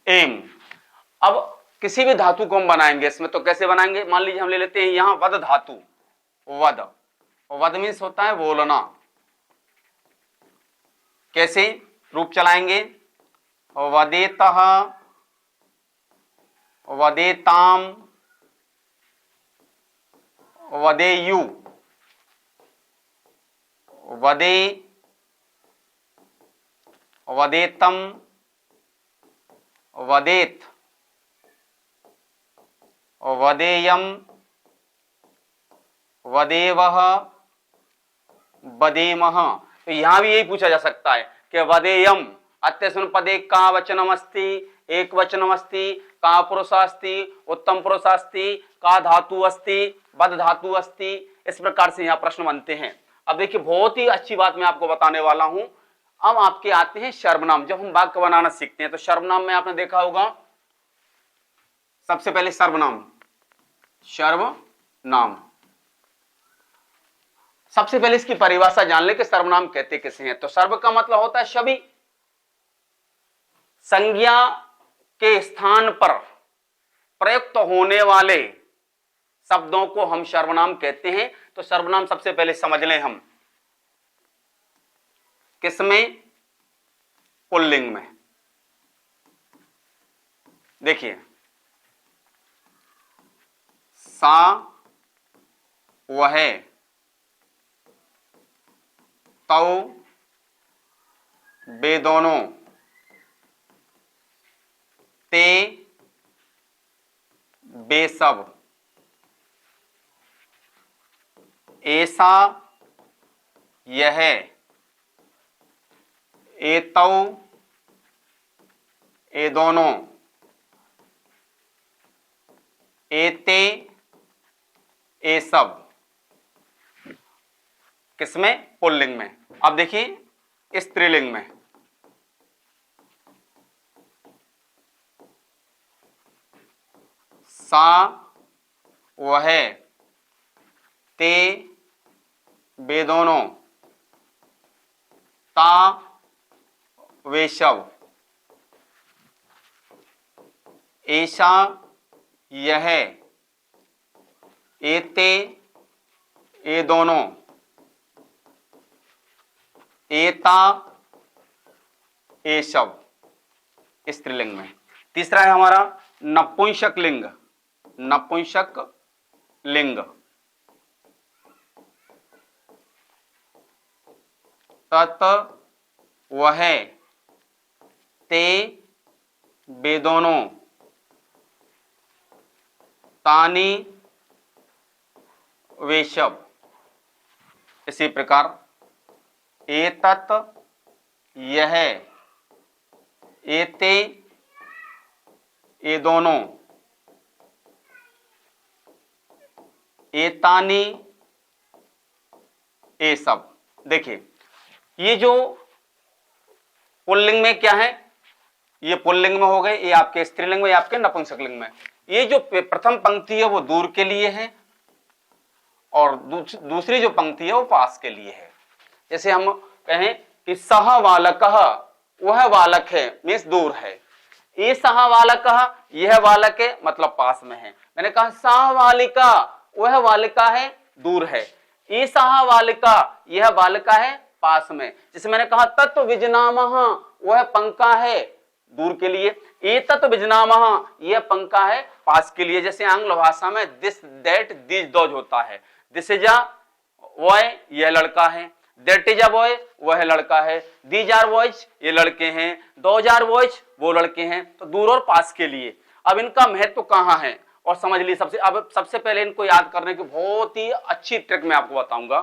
एम। अब किसी भी धातु को हम बनाएंगे इसमें तो कैसे बनाएंगे, मान लीजिए हम ले लेते हैं यहां वद धातु, वद, वद मीन्स होता है बोलना। कैसे रूप चलाएंगे, वदेतः, वदेताम, वदेयु, वदे, वदेतम, वदेत, वदेयम, वदेवः, वदेमः। तो यहां भी यही पूछा जा सकता है कि वदेयम अत्यसुन पदे का वचनम अस्ति, एक वचनम अस्ति, का पुरुष अस्ति, उत्तम पुरुष अस्ति, का धातु अस्ति, वद धातु अस्ति। इस प्रकार से यहाँ प्रश्न बनते हैं। अब देखिए बहुत ही अच्छी बात मैं आपको बताने वाला हूं। अब आपके आते हैं सर्वनाम। जब हम वाक्य बनाना सीखते हैं तो सर्वनाम में आपने देखा होगा सबसे पहले सर्वनाम, सर्वनाम। सबसे पहले इसकी परिभाषा जान ले कि सर्वनाम कहते किसे हैं। तो सर्व का मतलब होता है सभी, संज्ञा के स्थान पर प्रयुक्त होने वाले शब्दों को हम सर्वनाम कहते हैं। तो सर्वनाम सबसे पहले समझ लें हम किसमें, पुल्लिंग में। देखिए सा, वह, तौ, वे दोनों, ते, वे सब, ऐसा, यह, एतौ, ये दोनों, एते, ये सब। किसमें, पुल्लिंग में। अब देखिए स्त्रीलिंग में, सा, वह, ते, वे दोनों, ता, वे सब, ऐसा, यह, एते, ये दोनों, एता, ये सब, स्त्रीलिंग में। तीसरा है हमारा नपुंसक लिंग, नपुंसक लिंग। तत, वह, ते, वे दोनों, तानी, वे सब। इसी प्रकार एतत, यह, एते, ये दोनों, एतानी, ये सब। देखिए ये जो पुल्लिंग में क्या है, ये पुल्लिंग में हो गए, ये आपके स्त्रीलिंग में, ये आपके नपुंसक लिंग में। ये जो प्रथम पंक्ति है वो दूर के लिए है और दूसरी जो पंक्ति है वो पास के लिए है। जैसे हम कहें कि सह बालकः, वह बालक है, मीन्स दूर है। ये सह बालकः, यह बालक है, मतलब पास में है। मैंने कहा सह बालिका, वह बालिका है, दूर है। ये सह बालिका, यह बालिका है, पास में। जैसे मैंने कहा तत्व विजनामः, वह पंखा है, दूर के लिए। एतत् विजनामः, यह पंखा है, पास के लिए। जैसे आंग्ल भाषा में दिस, दैट, दिस, दोज होता है। दिस इज अ बॉय, यह लड़का है। दैट इज अ बॉय, वह लड़का है। दीज आर बॉयज, ये लड़के हैं। दोज आर बॉयज, वो लड़के हैं। तो दूर और पास के लिए। अब इनका महत्व कहाँ है और समझ ली। सबसे पहले इनको याद करने की बहुत ही अच्छी ट्रिक मैं आपको बताऊंगा।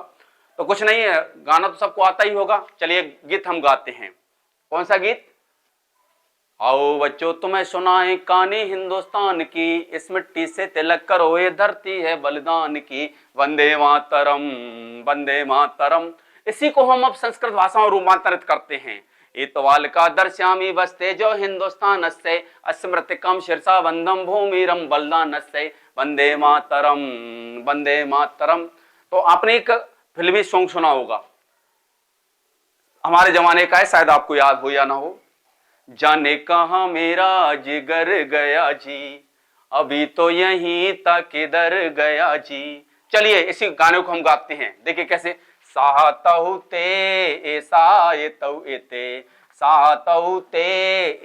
तो कुछ नहीं है, गाना तो सबको आता ही होगा। चलिए गीत हम गाते हैं। कौन सा गीत? आओ बच्चों तुम्हें सुनाए कहानी हिंदुस्तान की, इस मिट्टी से तिलक करो ये धरती है बलिदान की। वंदे मातरम, वंदे मातरम। इसी को हम अब संस्कृत भाषा में रूपांतरित करते हैं। इतवाल का दर्श्यामी बस्ते जो हिंदुस्तान से अस्मृतिकम शीर्षा बंधम भूमिरम बलिदान से वंदे मातरम वंदे मातरम। तो आपने एक फिल्मी सॉन्ग सुना होगा, हमारे जमाने का है, शायद आपको याद हो या ना हो। जाने कहां मेरा जिगर गया जी, अभी तो यहीं तक किधर गया जी। चलिए इसी गाने को हम गाते हैं, देखिए कैसे। साहतहु ते ऐसा ये तौ एते, साहतहु ते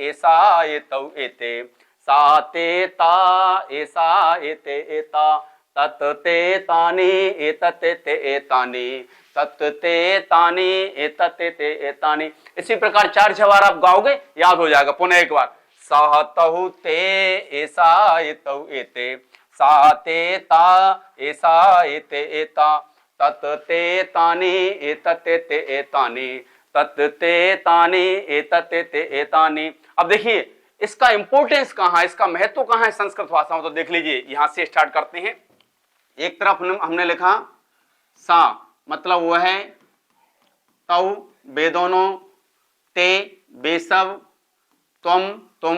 ऐसा ये तौ एते, साते ता ऐसा एते एता, तत ते तानी एतत ते एतानी, तत ते तानी एतत ते एतानी। इसी प्रकार 4 बार आप गाओगे, याद हो जाएगा। पुनः एक बार, साहतहु ते ऐसा एतौ एते, साते ता ऐसा एते एता, तत ते तानी एतत ते एतानी, तत ते तानी एतत ते एतानी। अब देखिए इसका इंपॉर्टेंस कहां है, इसका महत्व कहां है संस्कृत भाषा में, तो देख लीजिए। यहां से स्टार्ट करते हैं। एक तरफ हमने लिखा सा, मतलब वह है, तौ बे दोनों, ते बे सब, तुम तुम,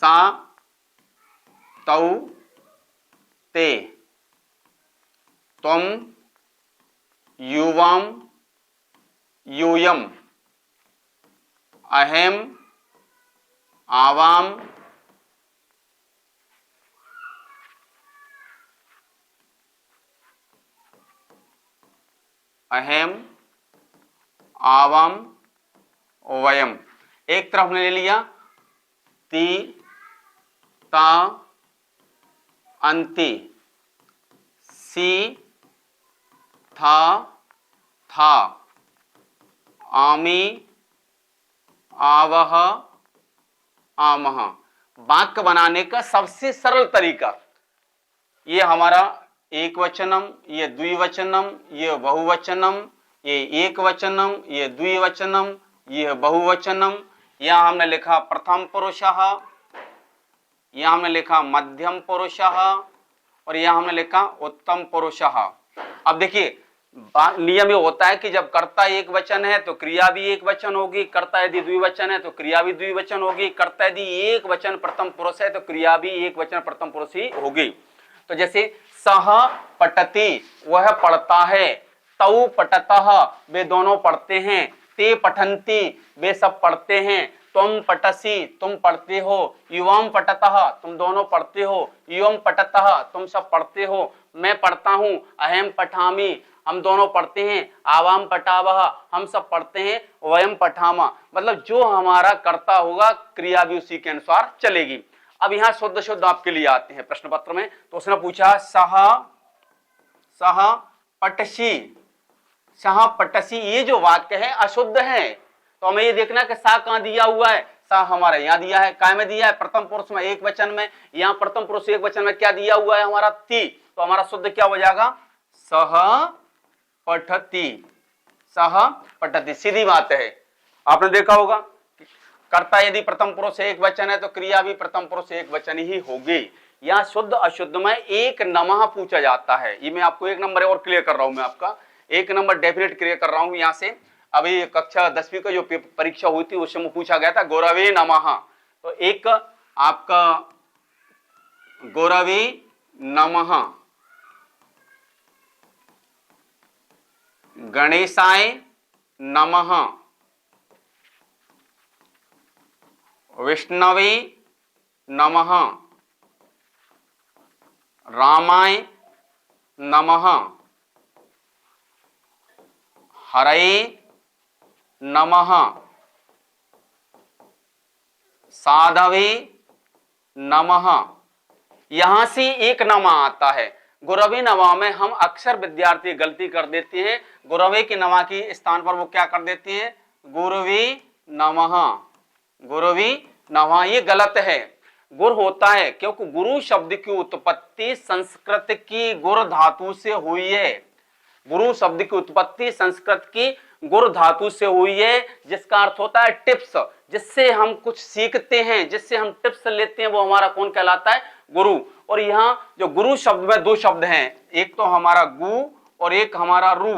सा तौ ते, तुम युवम यूयम, अहम आवाम, अहम आवाम वयम। एक तरफ ने ले लिया ती ता अंति, सी था आमी आवह आमह। वाक्य बनाने का सबसे सरल तरीका, ये हमारा एक वचनम, ये द्विवचनम, ये बहुवचनम, ये एक वचनम, ये द्विवचनम, ये बहुवचनम। यहां हमने लिखा प्रथम पुरुषः, यहां हमने लिखा मध्यम पुरुषः, और यहां हमने लिखा उत्तम पुरुषः। अब देखिए नियम ये होता है कि जब कर्ता एक वचन है तो क्रिया भी एक वचन होगी, कर्ता यदि द्विवचन है तो क्रिया भी द्विवचन होगी, कर्ता यदि एक वचन प्रथम पुरुष है तो क्रिया भी एक वचन प्रथम पुरुष ही होगी। तो जैसे सह पठति, वह पढ़ता है, तौ पठतः, वे दोनों पढ़ते हैं, ते पठन्ति, वे सब पढ़ते हैं, तुम पठसि, तुम पढ़ते हो, युवम पठतः, तुम दोनों पढ़ते हो, युवम पठतः, तुम सब पढ़ते हो, मैं पढ़ता हूं, अहम पठामि, हम दोनों पढ़ते हैं, आवाम पठावह, हम सब पढ़ते हैं, वयम पठामा। मतलब जो हमारा कर्ता होगा क्रिया भी उसी के अनुसार चलेगी। अब यहां शुद्ध शुद्ध आपके लिए आते हैं प्रश्न पत्र में। तो उसने पूछा सह पटसी, सह पटसी, ये जो वाक्य है अशुद्ध है। तो हमें ये देखना कि सा कहां दिया हुआ है। सा हमारा यहां दिया है, काय में दिया है, प्रथम पुरुष में एक वचन में। यहां प्रथम पुरुष एक वचन में क्या दिया हुआ है हमारा, ती। तो हमारा शुद्ध क्या हो जाएगा, सह पठति, सह पठति। सीधी बात है, आपने देखा होगा कर्ता यदि प्रथम पुरुष एक वचन है तो क्रिया भी प्रथम पुरुष एक वचन ही होगी। यहाँ शुद्ध अशुद्ध में एक नमः पूछा जाता है। ये मैं आपको एक नंबर और क्लियर कर रहा हूं, मैं आपका एक नंबर डेफिनेट क्लियर कर रहा हूं यहाँ से। अभी कक्षा 10वीं का जो परीक्षा हुई थी उस समय पूछा गया था गौरवे नमः। तो एक आपका गौरवे नमः, गणेशाय नमः, विष्णवे नमः, रामाय नमः, हरये नमः, साधवे नमः। यहां से एक नमः आता है। गुरवे नमः में हम अक्सर विद्यार्थी गलती कर देते हैं, गुरवे के नमः के स्थान पर वो क्या कर देते हैं, गुरवे नमः, गुरवे नमः। ये गलत है, गुर होता है, क्योंकि गुरु शब्द की उत्पत्ति संस्कृत की गुर धातु से हुई है। गुरु शब्द की उत्पत्ति संस्कृत की गुर धातु से हुई है, जिसका अर्थ होता है टिप्स, जिससे हम कुछ सीखते हैं, जिससे हम टिप्स लेते हैं, वो हमारा कौन कहलाता है, गुरु। और यहाँ जो गुरु शब्द में दो शब्द हैं, एक तो हमारा गु और एक हमारा रू।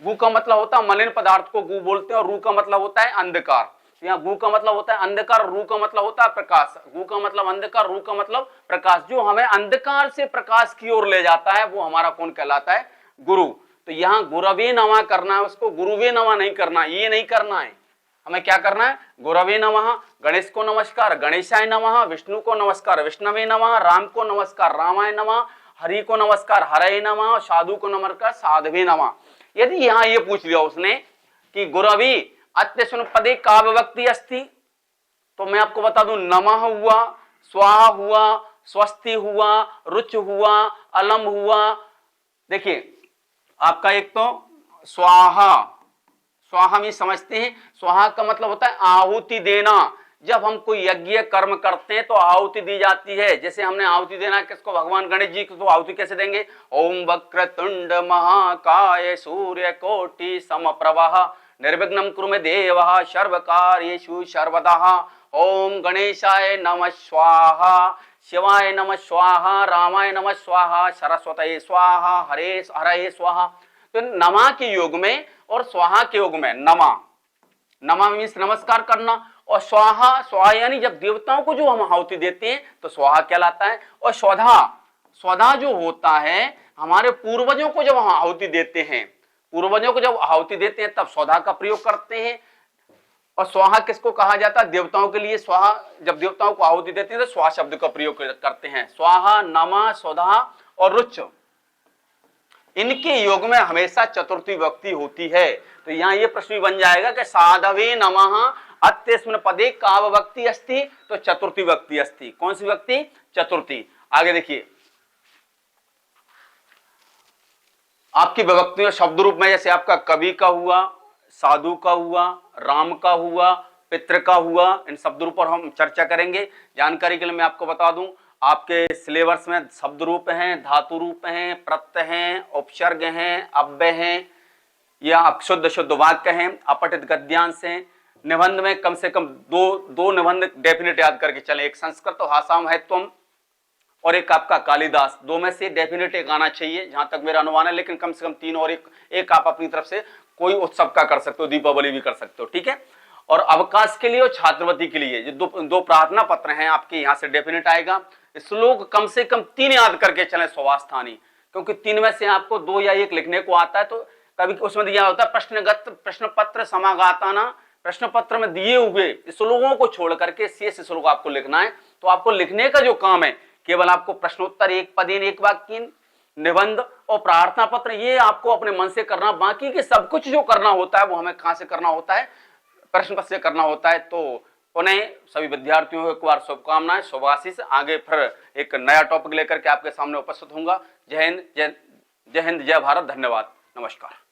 गु का मतलब होता है मलिन पदार्थ को गु बोलते हैं, और रू का मतलब होता है अंधकार। यहाँ गु का मतलब होता है अंधकार, रू का मतलब होता है प्रकाश। गु का मतलब अंधकार, रू का मतलब प्रकाश। जो हमें अंधकार से प्रकाश की ओर ले जाता है वो हमारा कौन कहलाता है? गुरु। तो यहाँ गुरवे नमः करना है, उसको गुरुवे नमः नहीं करना, ये नहीं करना है। हमें क्या करना है? गुरवे नमः, गणेश को नमस्कार, गणेशाय नमः, विष्णु को नमस्कार, विष्णवे नमः, राम को नमस्कार, रामाय नमः, हरि को नमस्कार, हरये नमः, साधु को नमस्कार, साधवे नमः। यदि यहाँ ये पूछ लिया उसने कि गुरवी अत्यसुन पदे का विभक्ति अस्ति, तो मैं आपको बता दूं नमः हुआ, स्वाहा हुआ, स्वस्ति हुआ, रुच हुआ, अलम हुआ। देखिए आपका एक तो स्वाहा, स्वाहा हम समझते हैं, स्वाहा का मतलब होता है आहुति देना। जब हम कोई यज्ञ कर्म करते हैं तो आहुति दी जाती है। जैसे हमने आहुति देना है किसको? भगवान गणेश जी को। तो आहुति कैसे देंगे? ओम वक्रतुंड महाकाय सूर्य कोटि समप्रभः निर्विघ्नं कुरु मे देवः सर्वकार्येषु सर्वदा। ओम गणेशाय नमः स्वाहा, शिवाय नमः स्वाहा, रामाय नमः स्वाहा, सरस्वती स्वाहा, हरे स्वाहा। तो नमा के योग में और स्वाहा के योग में नमा, नमा मीन्स नमस्कार करना, और स्वाहा, स्वाहा यानी जब देवताओं को जो हम आहुति देते हैं तो स्वाहा कहलाता है। और स्वधा, स्वधा जो होता है हमारे पूर्वजों को जब हम आहुति देते हैं, पूर्वजों को जब आहुति देते हैं तब स्वधा का प्रयोग करते हैं। और स्वाहा किसको कहा जाता है? देवताओं के लिए स्वाहा, जब देवताओं को आहुति देते हैं तो स्वाहा शब्द का प्रयोग करते हैं। स्वाहा, नमा, स्वधा और रुच, इनके योग में हमेशा चतुर्थी विभक्ति होती है। तो यहाँ ये प्रश्न बन जाएगा कि साधवे नमः अत्यस्मिन् पदे का विभक्ति अस्ति, तो चतुर्थी विभक्ति अस्ति। कौन सी विभक्ति? चतुर्थी। आगे देखिए आपकी विभक्तियों शब्द रूप में, जैसे आपका कवि का हुआ, साधु का हुआ, राम का हुआ, पितृ का हुआ, इन शब्द रूप पर हम चर्चा करेंगे। जानकारी के लिए मैं आपको बता दूं, आपके सिलेबस में शब्द रूप हैं, धातु रूप हैं, प्रत्यय हैं, उपसर्ग हैं, अव्यय हैं, या अक्षुद्ध शुद्ध वाक्य हैं, अपठित गद्यांश हैं। निबंध में कम से कम दो निबंध डेफिनेट याद करके चले, एक संस्कृत भाषा महत्वम और एक आपका कालिदास। दो में से डेफिनेट एक आना चाहिए जहां तक मेरा अनुमान है, लेकिन कम से कम तीन और एक आप अपनी तरफ से कोई उत्सव का कर सकते हो, दीपावली भी कर सकते हो, ठीक है। और अवकाश के लिए और छात्रवृत्ति के लिए दो प्रार्थना पत्र हैं आपके, यहाँ से डेफिनेट आएगा। श्लोक कम से कम 3 याद करके चले स्वास्थानी, क्योंकि 3 में से आपको 2 या 1 लिखने को आता है। तो कभी उसमें दिया होता है प्रश्नगत प्रश्न पत्र समागाताना, प्रश्न पत्र में दिए हुए श्लोकों को छोड़ करके शेष श्लोक आपको लिखना है। तो आपको लिखने का जो काम है केवल आपको प्रश्नोत्तर, एक पदेन एक वाक्य, निबंध और प्रार्थना पत्र, ये आपको अपने मन से करना। बाकी के सब कुछ जो करना होता है वो हमें कहां से करना होता है? प्रश्न पत्र से करना होता है। तो पुनः सभी विद्यार्थियों को एक बार शुभकामनाएं, शुभाशीष। आगे फिर एक नया टॉपिक लेकर के आपके सामने उपस्थित होऊंगा। जय हिंद, जय भारत, धन्यवाद, नमस्कार।